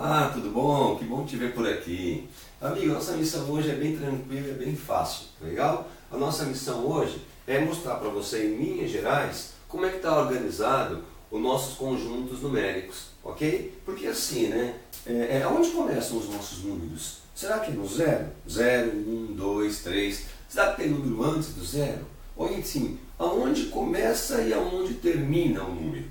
Olá, tudo bom? Que bom te ver por aqui. Amigo, nossa missão hoje é bem tranquila, é bem fácil, legal? A nossa missão hoje é mostrar para você, em linhas gerais, como é que está organizado os nossos conjuntos numéricos, ok? Porque assim, né? Aonde começam os nossos números? Será que é no zero? 0, 1, 2, 3. Será que tem número antes do zero? Ou assim, aonde começa e aonde termina o número?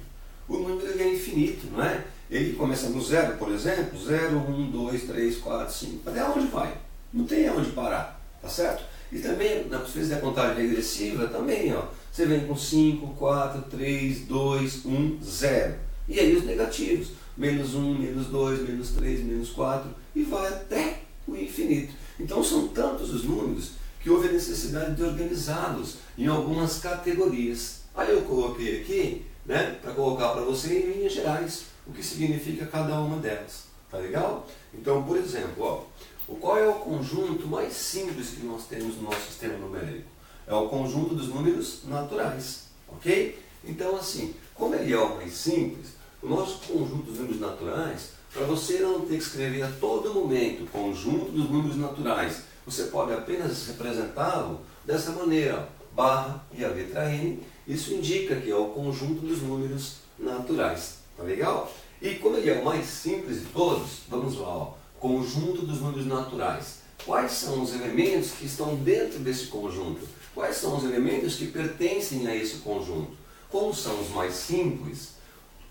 O número ele é infinito, não é? Ele começa no zero, por exemplo, 0, 1, 2, 3, 4, 5. Até onde vai? Não tem aonde parar, tá certo? E também, na fizer a contagem regressiva, também, ó, você vem com 5, 4, 3, 2, 1, 0. E aí os negativos, menos 1, menos 2, menos 3, menos 4, e vai até o infinito. Então são tantos os números que houve a necessidade de organizá-los em algumas categorias. Aí eu coloquei aqui, né, para colocar para você em linhas gerais, o que significa cada uma delas. Tá legal? Então, por exemplo, ó, qual é o conjunto mais simples que nós temos no nosso sistema numérico? É o conjunto dos números naturais, ok? Então, assim, como ele é o mais simples, o nosso conjunto dos números naturais, para você não ter que escrever a todo momento o conjunto dos números naturais, você pode apenas representá-lo dessa maneira, ó, barra e a letra N. Isso indica que é o conjunto dos números naturais. Tá legal? E como ele é o mais simples de todos, vamos lá, ó, conjunto dos números naturais. Quais são os elementos que estão dentro desse conjunto? Quais são os elementos que pertencem a esse conjunto? Como são os mais simples,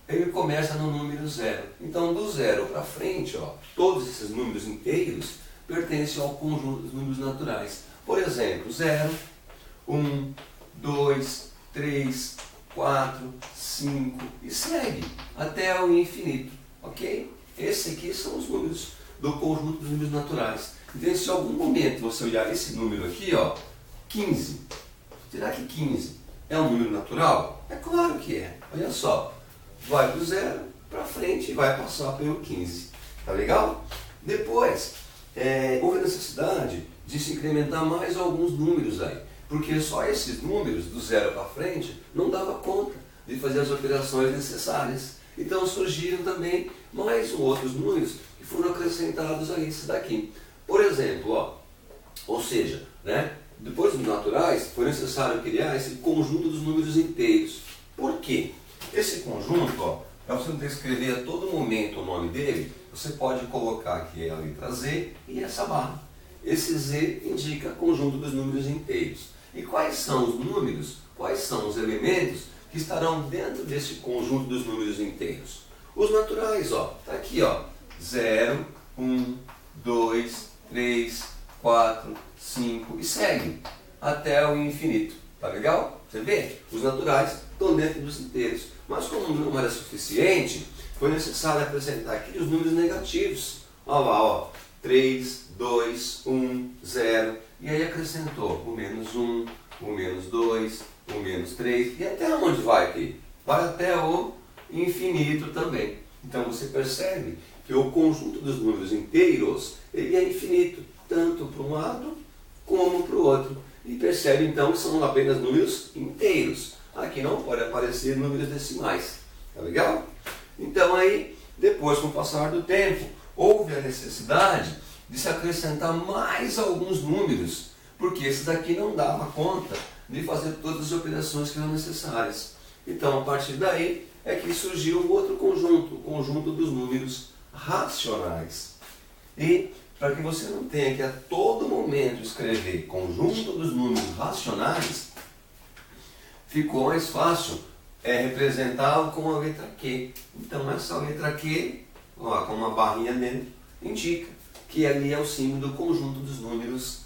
ele começa no número zero. Então, do zero para frente, ó, todos esses números inteiros pertencem ao conjunto dos números naturais. Por exemplo, 0, 1, 2, 3, 4, 5 e segue até o infinito, ok? Esses aqui são os números do conjunto dos números naturais. Então, se em algum momento você olhar esse número aqui, ó, 15, será que 15 é um número natural? É claro que é. Olha só, vai do zero para frente e vai passar pelo 15. Tá legal? Depois, houve a necessidade de se incrementar mais alguns números aí. Porque só esses números, do zero para frente, não dava conta de fazer as operações necessárias. Então surgiram também mais outros números que foram acrescentados a esses daqui. Por exemplo, ó, ou seja, né, depois dos naturais, foi necessário criar esse conjunto dos números inteiros. Por quê? Esse conjunto, ó, para você não ter que escrever a todo momento o nome dele, você pode colocar aqui a letra Z e essa barra. Esse Z indica conjunto dos números inteiros. E quais são os números, quais são os elementos que estarão dentro desse conjunto dos números inteiros? Os naturais, ó, tá aqui, ó, 0, 1, 2, 3, 4, 5 e segue até o infinito. Tá legal? Você vê? Os naturais estão dentro dos inteiros. Mas como não era suficiente, foi necessário acrescentar aqui os números negativos. Olha lá, ó, 3, 2, 1, 0. E aí acrescentou o menos 1, o menos 2, o menos 3. E até onde vai aqui? Vai até o infinito também. Então você percebe que o conjunto dos números inteiros ele é infinito, tanto para um lado como para o outro. E percebe então que são apenas números inteiros. Aqui não pode aparecer números decimais. Tá legal? Então aí, depois com o passar do tempo, houve a necessidade de se acrescentar mais alguns números, porque esses daqui não dava conta de fazer todas as operações que eram necessárias. Então, a partir daí, é que surgiu um outro conjunto, o conjunto dos números racionais. E, para que você não tenha que a todo momento escrever conjunto dos números racionais, ficou mais fácil representá-lo com a letra Q. Então, essa letra Q, ó, com uma barrinha dentro, indica que ali é o símbolo do conjunto dos números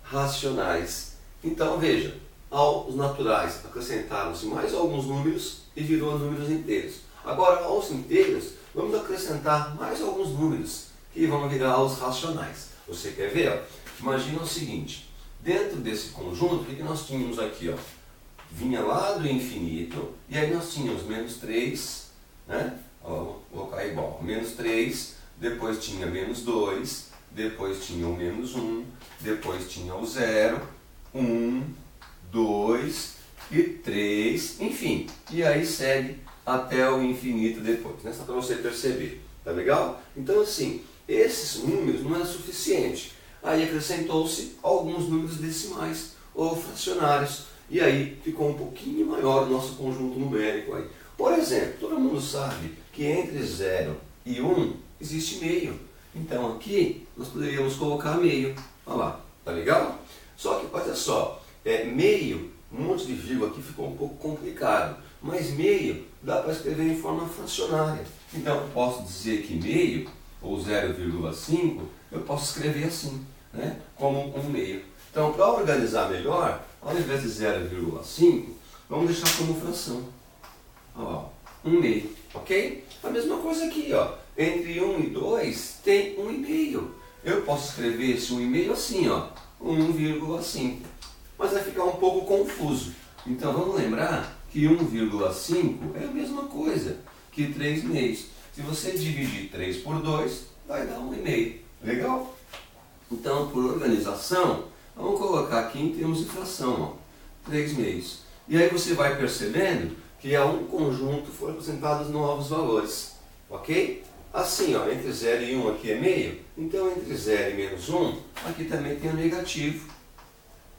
racionais. Então, veja, aos naturais acrescentaram-se mais alguns números e virou números inteiros. Agora, aos inteiros, vamos acrescentar mais alguns números que vão virar os racionais. Você quer ver? Ó? Imagina o seguinte, dentro desse conjunto, o que nós tínhamos aqui? Ó? Vinha lá do infinito, e aí nós tínhamos menos 3, né? Ó, vou colocar igual, menos 3, depois tinha menos 2, depois tinha o menos 1, depois tinha o 0, 1, 2 e 3, enfim. E aí segue até o infinito depois, né? Só para você perceber. Tá legal? Então assim, esses números não é suficiente. Aí acrescentou-se alguns números decimais ou fracionários. E aí ficou um pouquinho maior o nosso conjunto numérico aí. Por exemplo, todo mundo sabe que entre 0 e 1 existe meio. Então aqui nós poderíamos colocar meio. Olha lá, tá legal? Só que olha só, meio, um monte de vírgula aqui ficou um pouco complicado. Mas meio dá para escrever em forma fracionária. Então eu posso dizer que meio, ou 0,5, eu posso escrever assim, né? Como um meio. Então para organizar melhor, ao invés de 0,5, vamos deixar como fração. Ó, 1 meio, ok? A mesma coisa aqui, ó. Entre 1 e 2 tem 1,5. Eu posso escrever esse 1,5 assim, ó, 1,5. Mas vai ficar um pouco confuso. Então vamos lembrar que 1,5 é a mesma coisa que 3 meios. Se você dividir 3 por 2, vai dar 1,5. Legal? Então, por organização, vamos colocar aqui em termos de fração, ó, 3 meios. E aí você vai percebendo que a um conjunto foram acrescentados novos valores. Ok? Assim, ó, entre 0 e 1 aqui é meio, então entre 0 e menos 1, aqui também tem o negativo,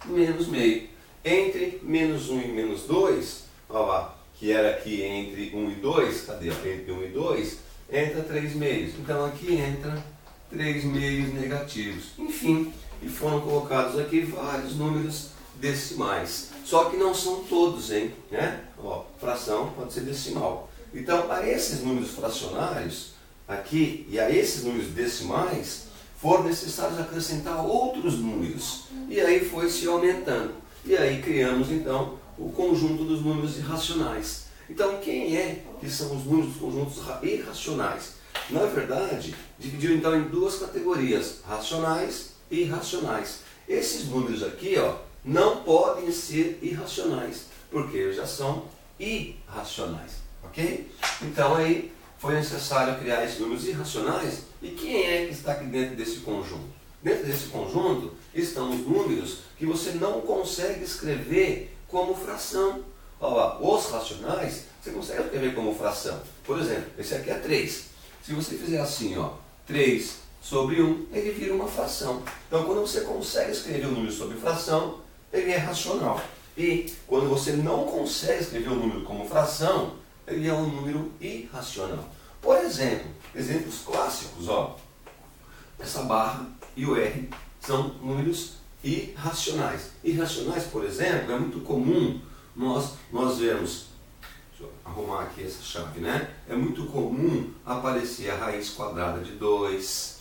menos meio. Entre menos 1 e menos 2, ó lá, que era aqui entre 1 e 2, cadê? Entre 1 e 2, entra 3 meios. Então aqui entra 3 meios negativos. Enfim, e foram colocados aqui vários números decimais. Só que não são todos, hein? Né? Ó, fração pode ser decimal. Então, a esses números fracionários aqui e a esses números decimais foram necessários acrescentar outros números. E aí foi se aumentando. E aí criamos então o conjunto dos números irracionais. Então quem é que são os números dos conjuntos irracionais? Na verdade, dividiu então em duas categorias, racionais e irracionais. Esses números aqui, ó, não podem ser irracionais, porque eles já são irracionais, ok? Então aí foi necessário criar esses números irracionais. E quem é que está aqui dentro desse conjunto? Dentro desse conjunto estão os números que você não consegue escrever como fração. Olha lá, os racionais você consegue escrever como fração. Por exemplo, esse aqui é 3. Se você fizer assim, ó, 3 sobre 1, ele vira uma fração. Então, quando você consegue escrever o número sobre fração, ele é racional. E quando você não consegue escrever o número como fração, ele é um número irracional. Por exemplo, exemplos clássicos, ó, essa barra e o R são números irracionais. Irracionais, por exemplo, é muito comum nós vermos, deixa eu arrumar aqui essa chave, né? É muito comum aparecer a raiz quadrada de 2,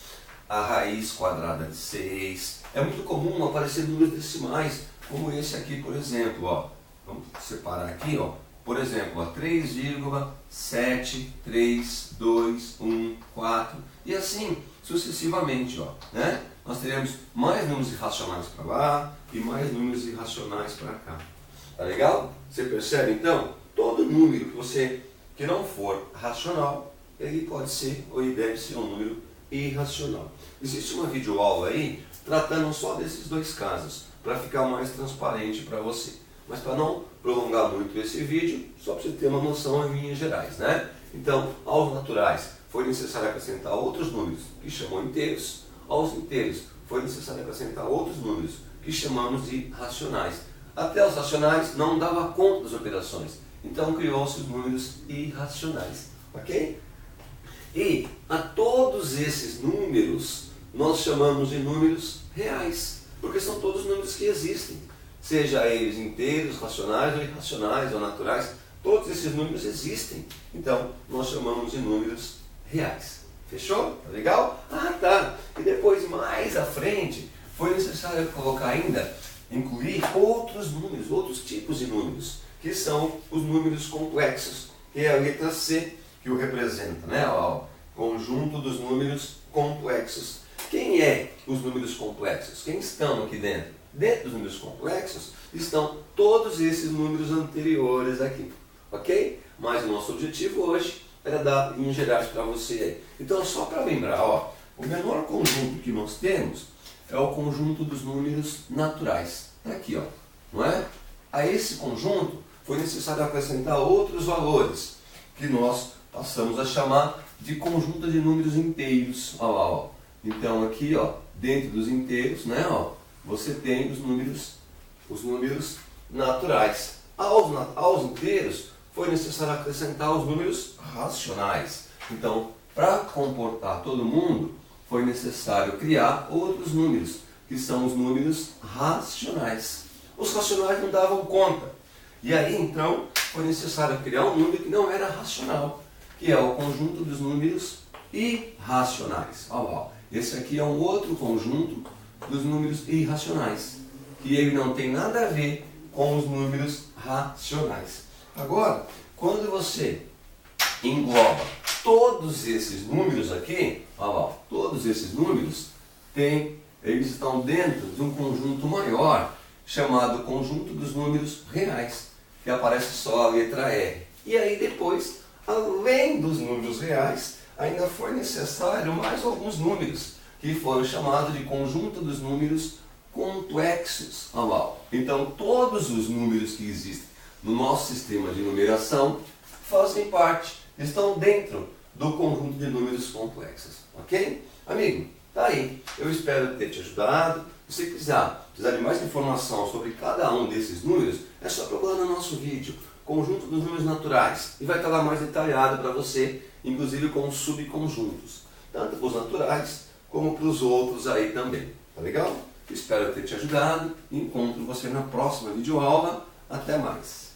a raiz quadrada de 6. É muito comum aparecer números decimais, como esse aqui, por exemplo, ó. Vamos separar aqui, ó. Por exemplo, 3,73214 e assim sucessivamente, ó, né? Nós teremos mais números irracionais para lá e mais números irracionais para cá. Tá legal? Você percebe então? Todo número que não for racional, ele pode ser ou ele deve ser um número irracional. Existe uma videoaula aí tratando só desses dois casos, para ficar mais transparente para você. Mas para não prolongar muito esse vídeo, só para você ter uma noção em linhas gerais, né? Então, aos naturais foi necessário acrescentar outros números que chamam inteiros. Aos inteiros foi necessário acrescentar outros números que chamamos de racionais. Até os racionais não dava conta das operações. Então criou-se os números irracionais. Ok? E a todos esses números nós chamamos de números reais. Porque são todos números que existem. Seja eles inteiros, racionais ou irracionais ou naturais, todos esses números existem. Então, nós chamamos de números reais. Fechou? Tá legal? Ah, tá. E depois, mais à frente, foi necessário colocar ainda, incluir outros números, outros tipos de números, que são os números complexos, que é a letra C que o representa, né? Ó, conjunto dos números complexos. Quem é os números complexos? Quem estão aqui dentro? Dentro dos números complexos estão todos esses números anteriores aqui, ok? Mas o nosso objetivo hoje era dar linhas gerais para você aí. Então, só para lembrar, ó, o menor conjunto que nós temos é o conjunto dos números naturais. Está aqui, ó, não é? A esse conjunto foi necessário acrescentar outros valores, que nós passamos a chamar de conjunto de números inteiros. Olha lá, ó. Então aqui, ó, dentro dos inteiros, né, ó, você tem os números naturais. Aos inteiros foi necessário acrescentar os números racionais. Então, para comportar todo mundo, foi necessário criar outros números, que são os números racionais. Os racionais não davam conta. E aí, então, foi necessário criar um número que não era racional, que é o conjunto dos números irracionais. Ó, esse aqui é um outro conjunto dos números irracionais, que ele não tem nada a ver com os números racionais. Agora, quando você engloba todos esses números aqui, ó, todos esses números, eles estão dentro de um conjunto maior, chamado conjunto dos números reais, que aparece só a letra R. E aí depois, além dos números reais, ainda foi necessário mais alguns números, que foram chamados de conjunto dos números complexos. Então todos os números que existem no nosso sistema de numeração fazem parte, estão dentro do conjunto de números complexos. Ok? Amigo, tá aí. Eu espero ter te ajudado. Se você precisar de mais informação sobre cada um desses números, é só procurar no nosso vídeo, conjunto dos números naturais, e vai estar lá mais detalhado para você, inclusive com os subconjuntos, tanto para os naturais como para os outros aí também. Tá legal? Espero ter te ajudado e encontro você na próxima videoaula. Até mais!